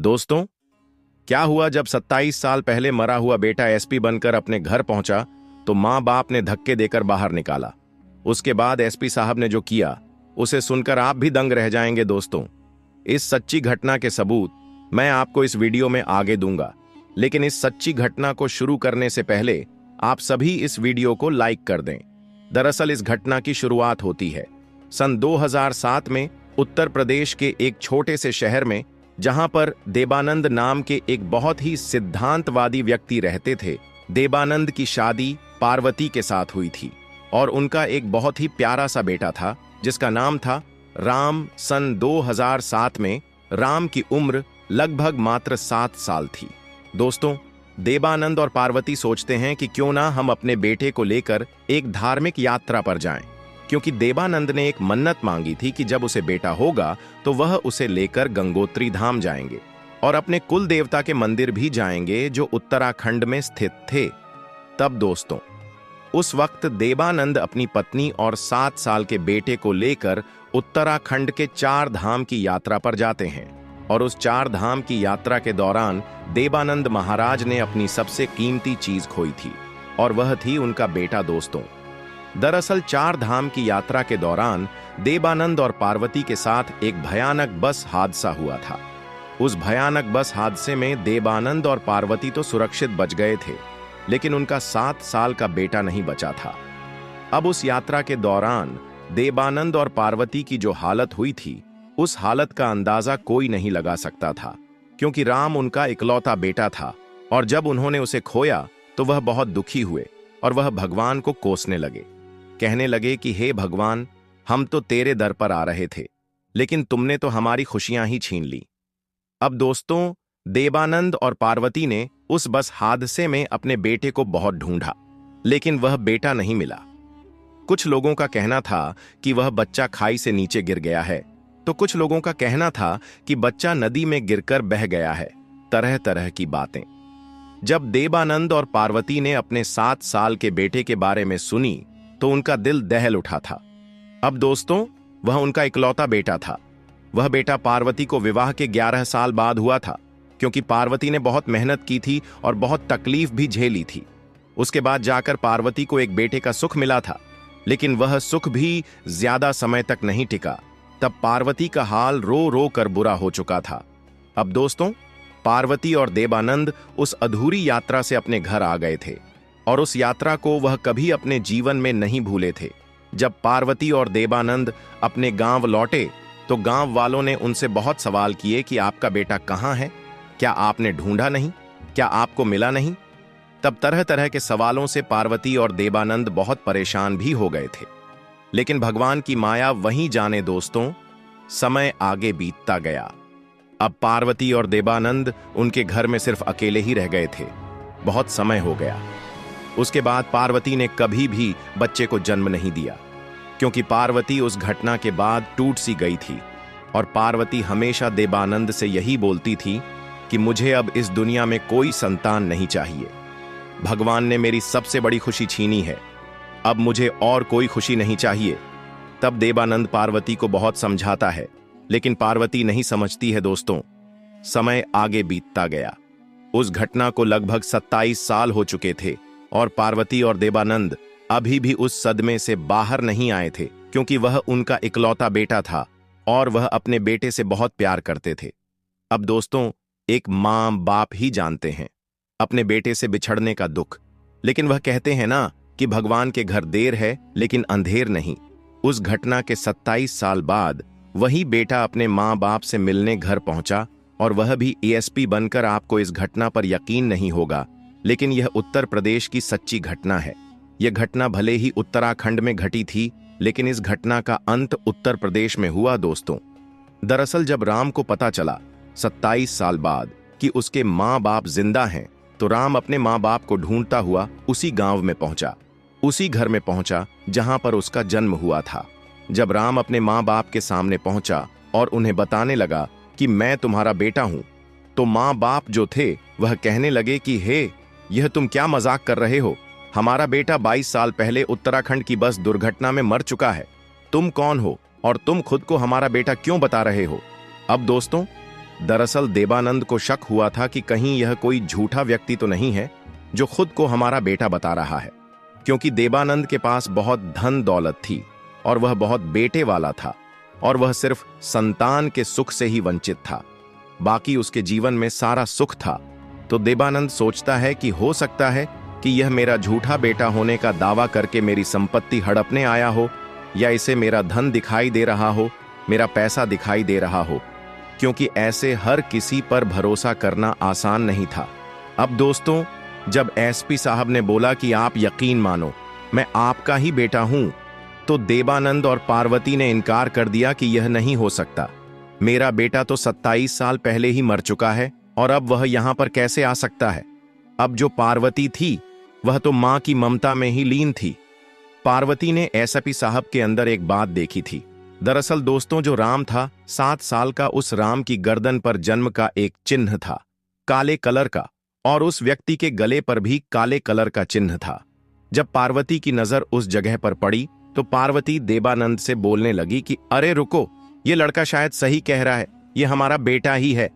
दोस्तों, क्या हुआ जब 27 साल पहले मरा हुआ बेटा एसपी बनकर अपने घर पहुंचा तो मां बाप ने धक्के देकर बाहर निकाला। उसके बाद एसपी साहब ने जो किया उसे सुनकर आप भी दंग रह जाएंगे। दोस्तों, इस सच्ची घटना के सबूत मैं आपको इस वीडियो में आगे दूंगा, लेकिन इस सच्ची घटना को शुरू करने से पहले आप सभी इस वीडियो को लाइक कर दें। दरअसल इस घटना की शुरुआत होती है सन 2007 में उत्तर प्रदेश के एक छोटे से शहर में, जहां पर देबानंद नाम के एक बहुत ही सिद्धांतवादी व्यक्ति रहते थे। देबानंद की शादी पार्वती के साथ हुई थी और उनका एक बहुत ही प्यारा सा बेटा था जिसका नाम था राम। सन 2007 में राम की उम्र लगभग मात्र 7 साल थी। दोस्तों, देबानंद और पार्वती सोचते हैं कि क्यों ना हम अपने बेटे को लेकर एक धार्मिक यात्रा पर जाएं, क्योंकि देबानंद ने एक मन्नत मांगी थी कि जब उसे बेटा होगा तो वह उसे लेकर गंगोत्री धाम जाएंगे और अपने कुल देवता के मंदिर भी जाएंगे जो उत्तराखंड में स्थित थे। तब दोस्तों, उस वक्त देबानंद अपनी पत्नी और 7 साल के बेटे को लेकर उत्तराखंड के 4 धाम की यात्रा पर जाते हैं और उस 4 धाम की यात्रा के दौरान देबानंद महाराज ने अपनी सबसे कीमती चीज खोई थी और वह थी उनका बेटा। दोस्तों, दरअसल 4 धाम की यात्रा के दौरान देबानंद और पार्वती के साथ एक भयानक बस हादसा हुआ था। उस भयानक बस हादसे में देबानंद और पार्वती तो सुरक्षित बच गए थे, लेकिन उनका 7 साल का बेटा नहीं बचा था। अब उस यात्रा के दौरान देबानंद और पार्वती की जो हालत हुई थी, उस हालत का अंदाजा कोई नहीं लगा सकता था, क्योंकि राम उनका इकलौता बेटा था और जब उन्होंने उसे खोया तो वह बहुत दुखी हुए और वह भगवान को कोसने लगे। कहने लगे कि हे भगवान, हम तो तेरे दर पर आ रहे थे, लेकिन तुमने तो हमारी खुशियां ही छीन ली। अब दोस्तों, देबानंद और पार्वती ने उस बस हादसे में अपने बेटे को बहुत ढूंढा, लेकिन वह बेटा नहीं मिला। कुछ लोगों का कहना था कि वह बच्चा खाई से नीचे गिर गया है, तो कुछ लोगों का कहना था कि बच्चा नदी में गिरकर बह गया है। तरह तरह की बातें। जब देबानंद और पार्वती ने अपने 7 साल के बेटे के बारे में सुनी तो उनका दिल दहल उठा था। अब दोस्तों, वह उनका इकलौता बेटा था। वह बेटा पार्वती को विवाह के 11 साल बाद हुआ था, क्योंकि पार्वती ने बहुत मेहनत की थी और बहुत तकलीफ भी झेली थी। उसके बाद जाकर पार्वती को एक बेटे का सुख मिला था, लेकिन वह सुख भी ज्यादा समय तक नहीं टिका। तब पार्वती का हाल रो रो कर बुरा हो चुका था। अब दोस्तों, पार्वती और देबानंद उस अधूरी यात्रा से अपने घर आ गए थे और उस यात्रा को वह कभी अपने जीवन में नहीं भूले थे। जब पार्वती और देबानंद अपने गांव लौटे तो गांव वालों ने उनसे बहुत सवाल किए कि आपका बेटा कहाँ है? क्या आपने ढूंढा नहीं? क्या आपको मिला नहीं? तब तरह तरह के सवालों से पार्वती और देबानंद बहुत परेशान भी हो गए थे, लेकिन भगवान की माया वहीं जाने। दोस्तों, समय आगे बीतता गया। अब पार्वती और देबानंद उनके घर में सिर्फ अकेले ही रह गए थे। बहुत समय हो गया। उसके बाद पार्वती ने कभी भी बच्चे को जन्म नहीं दिया, क्योंकि पार्वती उस घटना के बाद टूट सी गई थी और पार्वती हमेशा देबानंद से यही बोलती थी कि मुझे अब इस दुनिया में कोई संतान नहीं चाहिए। भगवान ने मेरी सबसे बड़ी खुशी छीनी है, अब मुझे और कोई खुशी नहीं चाहिए। तब देबानंद पार्वती को बहुत समझाता है, लेकिन पार्वती नहीं समझती है। दोस्तों, समय आगे बीतता गया। उस घटना को लगभग 27 साल हो चुके थे और पार्वती और देबानंद अभी भी उस सदमे से बाहर नहीं आए थे, क्योंकि वह उनका इकलौता बेटा था और वह अपने बेटे से बहुत प्यार करते थे। अब दोस्तों, एक मां बाप ही जानते हैं अपने बेटे से बिछड़ने का दुख, लेकिन वह कहते हैं ना कि भगवान के घर देर है लेकिन अंधेर नहीं। उस घटना के 27 साल बाद वही बेटा अपने मां बाप से मिलने घर पहुंचा और वह भी एएसपी बनकर। आपको इस घटना पर यकीन नहीं होगा, लेकिन यह उत्तर प्रदेश की सच्ची घटना है। यह घटना भले ही उत्तराखंड में घटी थी, लेकिन इस घटना का अंत उत्तर प्रदेश में हुआ। दोस्तों, दरअसल जब राम को पता चला 27 साल बाद कि उसके माँ बाप जिंदा हैं, तो राम अपने माँ बाप को ढूंढता हुआ उसी गांव में पहुंचा, उसी घर में पहुंचा जहां पर उसका जन्म हुआ था। जब राम अपने माँ बाप के सामने पहुंचा और उन्हें बताने लगा कि मैं तुम्हारा बेटा हूं, तो माँ बाप जो थे वह कहने लगे कि हे, यह तुम क्या मजाक कर रहे हो? हमारा बेटा 22 साल पहले उत्तराखंड की बस दुर्घटना में मर चुका है। तुम कौन हो और तुम खुद को हमारा बेटा क्यों बता रहे हो? अब दोस्तों, दरअसल देवानंद को शक हुआ था कि कहीं यह कोई झूठा व्यक्ति तो नहीं है जो खुद को हमारा बेटा बता रहा है, क्योंकि देवानंद के पास बहुत धन दौलत थी और वह बहुत बेटे वाला था और वह सिर्फ संतान के सुख से ही वंचित था। बाकी उसके जीवन में सारा सुख था। तो देवानंद सोचता है कि हो सकता है कि यह मेरा झूठा बेटा होने का दावा करके मेरी संपत्ति हड़पने आया हो, या इसे मेरा धन दिखाई दे रहा हो, मेरा पैसा दिखाई दे रहा हो, क्योंकि ऐसे हर किसी पर भरोसा करना आसान नहीं था। अब दोस्तों, जब एसपी साहब ने बोला कि आप यकीन मानो मैं आपका ही बेटा हूं, तो देवानंद और पार्वती ने इनकार कर दिया कि यह नहीं हो सकता। मेरा बेटा तो 27 साल पहले ही मर चुका है और अब वह यहां पर कैसे आ सकता है। अब जो पार्वती थी वह तो मां की ममता में ही लीन थी। पार्वती ने एसपी साहब के अंदर एक बात देखी थी। दरअसल दोस्तों, जो राम था 7 साल का, उस राम की गर्दन पर जन्म का एक चिन्ह था काले कलर का, और उस व्यक्ति के गले पर भी काले कलर का चिन्ह था। जब पार्वती की नजर उस जगह पर पड़ी तो पार्वती देवानंद से बोलने लगी कि अरे रुको, ये लड़का शायद सही कह रहा है, ये हमारा बेटा ही है।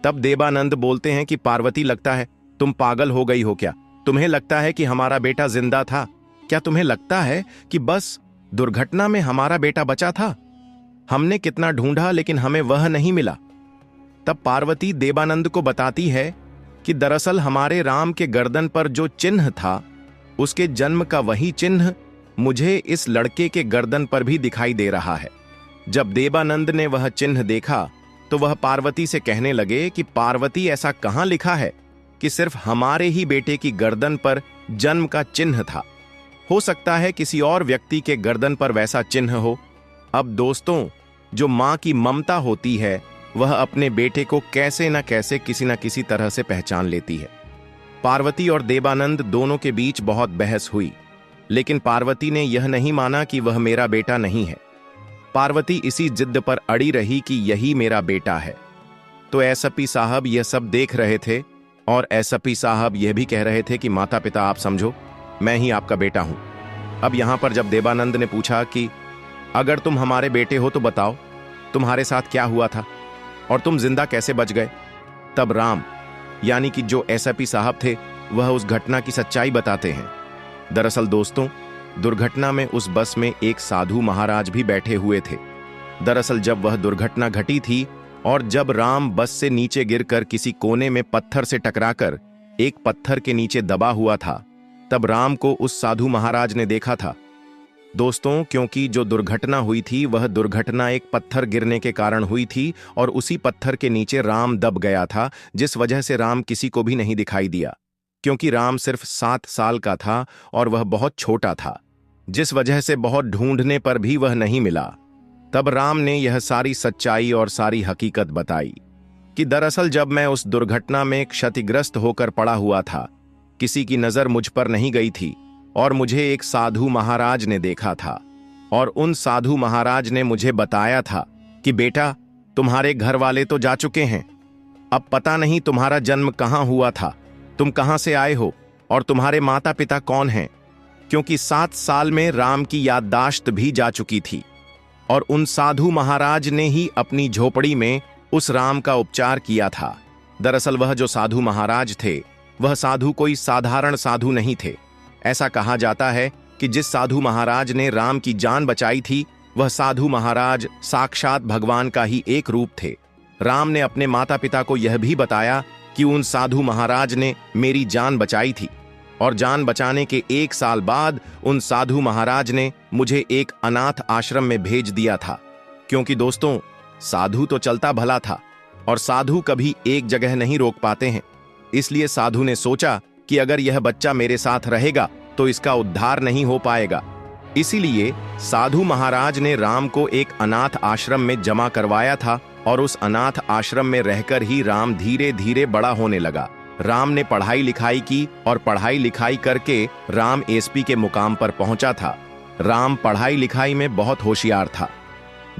तब देवानंद बोलते हैं कि पार्वती, लगता है तुम पागल हो गई हो क्या? तुम्हें लगता है कि हमारा बेटा जिंदा था? क्या तुम्हें लगता है कि बस दुर्घटना में हमारा बेटा बचा था? हमने कितना ढूंढा लेकिन हमें वह नहीं मिला। तब पार्वती देवानंद को बताती है कि दरअसल हमारे राम के गर्दन पर जो चिन्ह था, उसके जन्म का वही चिन्ह मुझे इस लड़के के गर्दन पर भी दिखाई दे रहा है। जब देवानंद ने वह चिन्ह देखा तो वह पार्वती से कहने लगे कि पार्वती, ऐसा कहां लिखा है कि सिर्फ हमारे ही बेटे की गर्दन पर जन्म का चिन्ह था? हो सकता है किसी और व्यक्ति के गर्दन पर वैसा चिन्ह हो। अब दोस्तों, जो मां की ममता होती है वह अपने बेटे को कैसे न कैसे किसी न किसी तरह से पहचान लेती है। पार्वती और देवानंद दोनों के बीच बहुत बहस हुई, लेकिन पार्वती ने यह नहीं माना कि वह मेरा बेटा नहीं है। पार्वती इसी जिद पर अड़ी रही कि यही मेरा बेटा है। तो एसपी साहब यह सब देख रहे थे और एसपी साहब यह भी कह रहे थे कि माता पिता, आप समझो, मैं ही आपका बेटा हूं। अब यहां पर जब देवानंद ने पूछा कि अगर तुम हमारे बेटे हो तो बताओ तुम्हारे साथ क्या हुआ था और तुम जिंदा कैसे बच गए, तब राम, यानी कि जो एसपी साहब थे, वह उस घटना की सच्चाई बताते हैं। दरअसल दोस्तों, दुर्घटना में उस बस में एक साधु महाराज भी बैठे हुए थे। दरअसल जब वह दुर्घटना घटी थी और जब राम बस से नीचे गिरकर किसी कोने में पत्थर से टकराकर एक पत्थर के नीचे दबा हुआ था, तब राम को उस साधु महाराज ने देखा था। दोस्तों, क्योंकि जो दुर्घटना हुई थी वह दुर्घटना एक पत्थर गिरने के कारण हुई थी और उसी पत्थर के नीचे राम दब गया था, जिस वजह से राम किसी को भी नहीं दिखाई दिया, क्योंकि राम सिर्फ 7 साल का था और वह बहुत छोटा था, जिस वजह से बहुत ढूंढने पर भी वह नहीं मिला। तब राम ने यह सारी सच्चाई और सारी हकीकत बताई कि दरअसल जब मैं उस दुर्घटना में क्षतिग्रस्त होकर पड़ा हुआ था, किसी की नजर मुझ पर नहीं गई थी और मुझे एक साधु महाराज ने देखा था और उन साधु महाराज ने मुझे बताया था कि बेटा, तुम्हारे घर वाले तो जा चुके हैं, अब पता नहीं तुम्हारा जन्म कहां हुआ था, तुम कहां से आए हो और तुम्हारे माता पिता कौन हैं, क्योंकि 7 साल में राम की याददाश्त भी जा चुकी थी और उन साधु महाराज ने ही अपनी झोपड़ी में उस राम का उपचार किया था। दरअसल वह जो साधु महाराज थे वह साधु कोई साधारण साधु नहीं थे। ऐसा कहा जाता है कि जिस साधु महाराज ने राम की जान बचाई थी वह साधु महाराज साक्षात भगवान का ही एक रूप थे। राम ने अपने माता पिता को यह भी बताया कि उन साधु महाराज ने मेरी जान बचाई थी और जान बचाने के 1 साल बाद उन साधु महाराज ने मुझे एक अनाथ आश्रम में भेज दिया था, क्योंकि दोस्तों, साधु तो चलता भला था और साधु कभी एक जगह नहीं रोक पाते हैं। इसलिए साधु ने सोचा कि अगर यह बच्चा मेरे साथ रहेगा तो इसका उद्धार नहीं हो पाएगा। इसीलिए साधु महाराज ने राम को एक अनाथ आश्रम में जमा करवाया था और उस अनाथ आश्रम में रहकर ही राम धीरे धीरे बड़ा होने लगा। राम ने पढ़ाई लिखाई की और पढ़ाई लिखाई करके राम एसपी के मुकाम पर पहुंचा था। राम पढ़ाई लिखाई में बहुत होशियार था।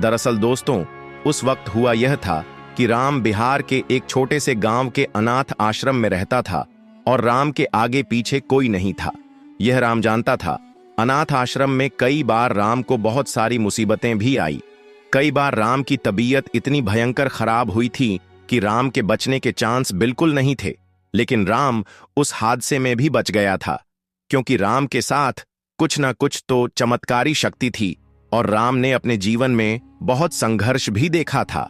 दरअसल दोस्तों, उस वक्त हुआ यह था कि राम बिहार के एक छोटे से गांव के अनाथ आश्रम में रहता था और राम के आगे पीछे कोई नहीं था। यह राम जानता था। अनाथ आश्रम में कई बार राम को बहुत सारी मुसीबतें भी आई। कई बार राम की तबीयत इतनी भयंकर खराब हुई थी कि राम के बचने के चांस बिल्कुल नहीं थे, लेकिन राम उस हादसे में भी बच गया था, क्योंकि राम के साथ कुछ न कुछ तो चमत्कारी शक्ति थी और राम ने अपने जीवन में बहुत संघर्ष भी देखा था।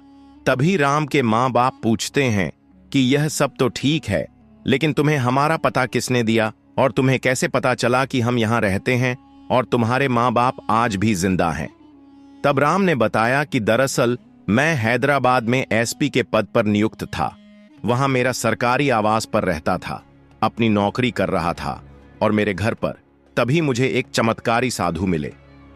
तभी राम के माँ बाप पूछते हैं कि यह सब तो ठीक है, लेकिन तुम्हें हमारा पता किसने दिया और तुम्हें कैसे पता चला कि हम यहाँ रहते हैं और तुम्हारे माँ बाप आज भी जिंदा हैं। तब राम ने बताया कि दरअसल मैं हैदराबाद में एसपी के पद पर नियुक्त था। वहां मेरा सरकारी आवास पर रहता था, अपनी नौकरी कर रहा था और मेरे घर पर तभी मुझे एक चमत्कारी साधु मिले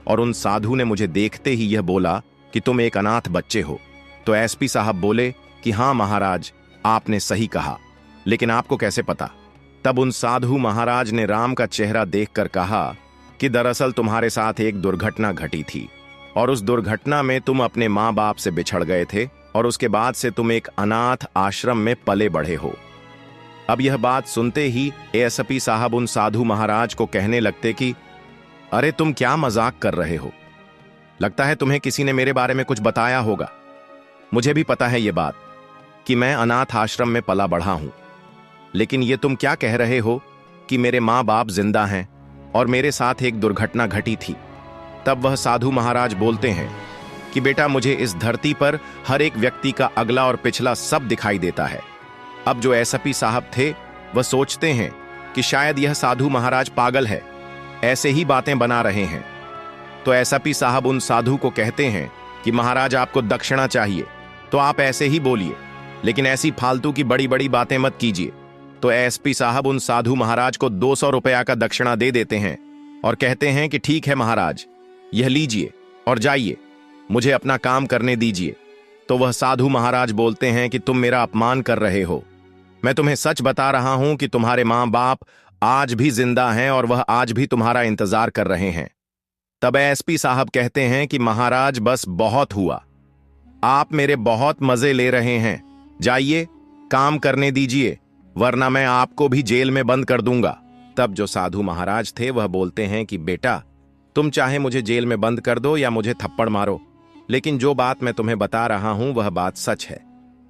और उन साधु ने मुझे देखते ही यह बोला कि तुम एक अनाथ बच्चे हो। तो एसपी साहब बोले कि हाँ महाराज, आपने सही कहा, लेकिन आपको कैसे पता? तब उन साधु महाराज ने राम का चेहरा देखकर कहा कि दरअसल तुम्हारे साथ एक दुर्घटना घटी थी और उस दुर्घटना में तुम अपने माँ बाप से बिछड़ गए थे और उसके बाद से तुम एक अनाथ आश्रम में पले बढ़े हो। अब यह बात सुनते ही एएसपी साहब उन साधु महाराज को कहने लगते कि अरे तुम क्या मजाक कर रहे हो? लगता है तुम्हें किसी ने मेरे बारे में कुछ बताया होगा। मुझे भी पता है ये बात कि मैं अनाथ आश्रम में पला बढ़ा हूं, लेकिन ये तुम क्या कह रहे हो कि मेरे माँ बाप जिंदा हैं और मेरे साथ एक दुर्घटना घटी थी। तब वह साधु महाराज बोलते हैं कि बेटा, मुझे इस धरती पर हर एक व्यक्ति का अगला और पिछला सब दिखाई देता है। अब जो एसपी साहब थे वह सोचते हैं कि शायद यह साधु महाराज पागल है, ऐसे ही बातें बना रहे हैं। तो एसपी साहब उन साधु को कहते हैं कि महाराज, आपको दक्षिणा चाहिए तो आप ऐसे ही बोलिए, लेकिन ऐसी फालतू की बड़ी बड़ी बातें मत कीजिए। तो एसपी साहब उन साधु महाराज को 200 रुपया का दक्षिणा दे देते हैं और कहते हैं कि ठीक है महाराज, यह लीजिए और जाइए, मुझे अपना काम करने दीजिए। तो वह साधु महाराज बोलते हैं कि तुम मेरा अपमान कर रहे हो। मैं तुम्हें सच बता रहा हूं कि तुम्हारे माँ बाप आज भी जिंदा हैं और वह आज भी तुम्हारा इंतजार कर रहे हैं। तब एसपी साहब कहते हैं कि महाराज, बस बहुत हुआ, आप मेरे बहुत मजे ले रहे हैं, जाइए काम करने दीजिए, वरना मैं आपको भी जेल में बंद कर दूंगा। तब जो साधु महाराज थे वह बोलते हैं कि बेटा, तुम चाहे मुझे जेल में बंद कर दो या मुझे थप्पड़ मारो, लेकिन जो बात मैं तुम्हें बता रहा हूं वह बात सच है।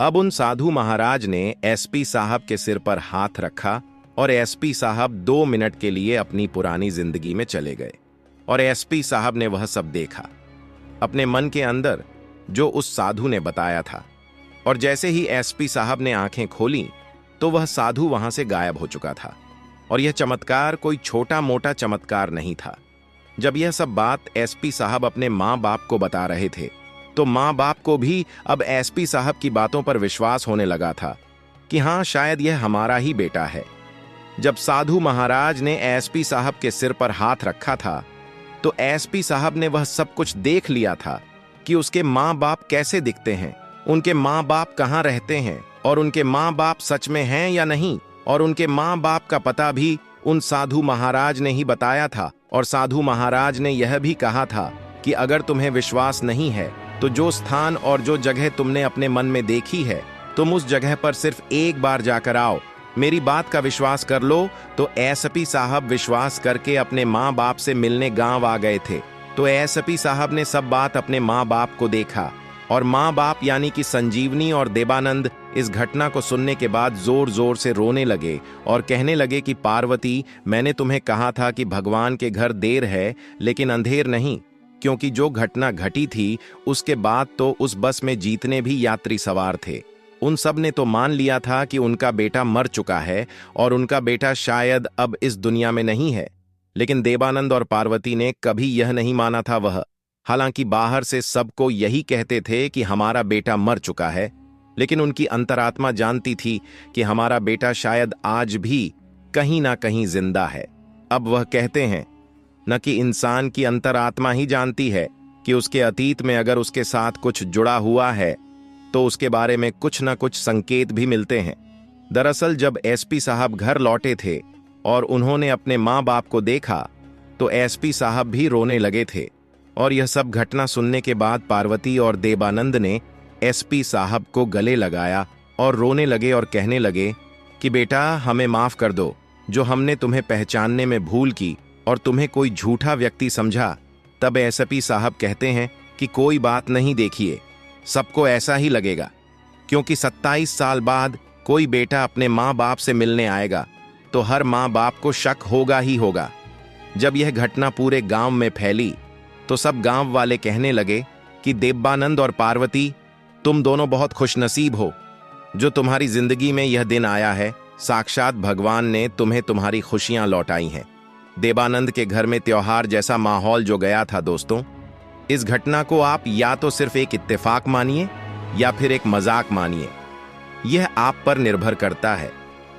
अब उन साधु महाराज ने एसपी साहब के सिर पर हाथ रखा और एसपी साहब 2 मिनट के लिए अपनी पुरानी जिंदगी में चले गए और एसपी साहब ने वह सब देखा अपने मन के अंदर जो उस साधु ने बताया था। और जैसे ही एसपी साहब ने आंखें खोली तो वह साधु वहां से गायब हो चुका था और यह चमत्कार कोई छोटा मोटा चमत्कार नहीं था। जब यह सब बात एसपी साहब अपने माँ बाप को बता रहे थे तो माँ बाप को भी अब एसपी साहब की बातों पर विश्वास होने लगा था कि हाँ, शायद यह हमारा ही बेटा है। जब साधु महाराज ने एसपी साहब के सिर पर हाथ रखा था तो एसपी साहब ने वह सब कुछ देख लिया था कि उसके माँ बाप कैसे दिखते हैं, उनके माँ बाप कहाँ रहते हैं और उनके माँ बाप सच में हैं या नहीं। और उनके माँ बाप का पता भी उन साधु महाराज ने ही बताया था और साधु महाराज ने यह भी कहा था कि अगर तुम्हें विश्वास नहीं है तो जो स्थान और जो जगह तुमने अपने मन में देखी है तुम उस जगह पर सिर्फ एक बार जाकर आओ, मेरी बात का विश्वास कर लो। तो एसपी साहब विश्वास करके अपने माँ बाप से मिलने गांव आ गए थे। तो एसपी साहब ने सब बात अपने माँ बाप को देखा और माँ बाप यानी कि संजीवनी और देवानंद इस घटना को सुनने के बाद जोर जोर से रोने लगे और कहने लगे कि पार्वती, मैंने तुम्हें कहा था कि भगवान के घर देर है लेकिन अंधेर नहीं, क्योंकि जो घटना घटी थी उसके बाद तो उस बस में जितने भी यात्री सवार थे उन सब ने तो मान लिया था कि उनका बेटा मर चुका है और उनका बेटा शायद अब इस दुनिया में नहीं है, लेकिन देवानंद और पार्वती ने कभी यह नहीं माना था। वह हालांकि बाहर से सबको यही कहते थे कि हमारा बेटा मर चुका है, लेकिन उनकी अंतरात्मा जानती थी कि हमारा बेटा शायद आज भी कहीं ना कहीं जिंदा है। अब वह कहते हैं न कि इंसान की अंतरात्मा ही जानती है कि उसके अतीत में अगर उसके साथ कुछ जुड़ा हुआ है तो उसके बारे में कुछ न कुछ संकेत भी मिलते हैं। दरअसल जब एसपी साहब घर लौटे थे और उन्होंने अपने माँ बाप को देखा तो एसपी साहब भी रोने लगे थे। और यह सब घटना सुनने के बाद पार्वती और देवानंद ने एसपी साहब को गले लगाया और रोने लगे और कहने लगे कि बेटा, हमें माफ कर दो, जो हमने तुम्हें पहचानने में भूल की और तुम्हें कोई झूठा व्यक्ति समझा। तब एसपी साहब कहते हैं कि कोई बात नहीं, देखिए सबको ऐसा ही लगेगा, क्योंकि 27 साल बाद कोई बेटा अपने माँ बाप से मिलने आएगा तो हर माँ बाप को शक होगा ही होगा। जब यह घटना पूरे गांव में फैली तो सब गांव वाले कहने लगे कि देवानंद और पार्वती, तुम दोनों बहुत खुशनसीब हो जो तुम्हारी जिंदगी में यह दिन आया है। साक्षात भगवान ने तुम्हें तुम्हारी खुशियां लौटाई हैं। देवानंद के घर में त्योहार जैसा माहौल जो गया था दोस्तों, इस घटना को आप या तो सिर्फ एक इत्तेफाक मानिए या फिर एक मजाक मानिए, यह आप पर निर्भर करता है।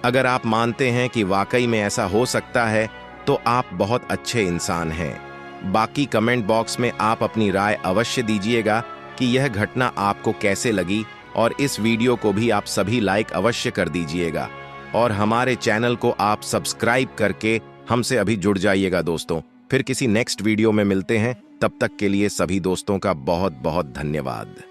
अगर आप मानते हैं कि वाकई में ऐसा हो सकता है तो आप बहुत अच्छे इंसान हैं। बाकी कमेंट बॉक्स में आप अपनी राय अवश्य दीजिएगा कि यह घटना आपको कैसे लगी, और इस वीडियो को भी आप सभी लाइक अवश्य कर दीजिएगा और हमारे चैनल को आप सब्सक्राइब करके हमसे अभी जुड़ जाइएगा दोस्तों। फिर किसी नेक्स्ट वीडियो में मिलते हैं, तब तक के लिए सभी दोस्तों का बहुत बहुत धन्यवाद।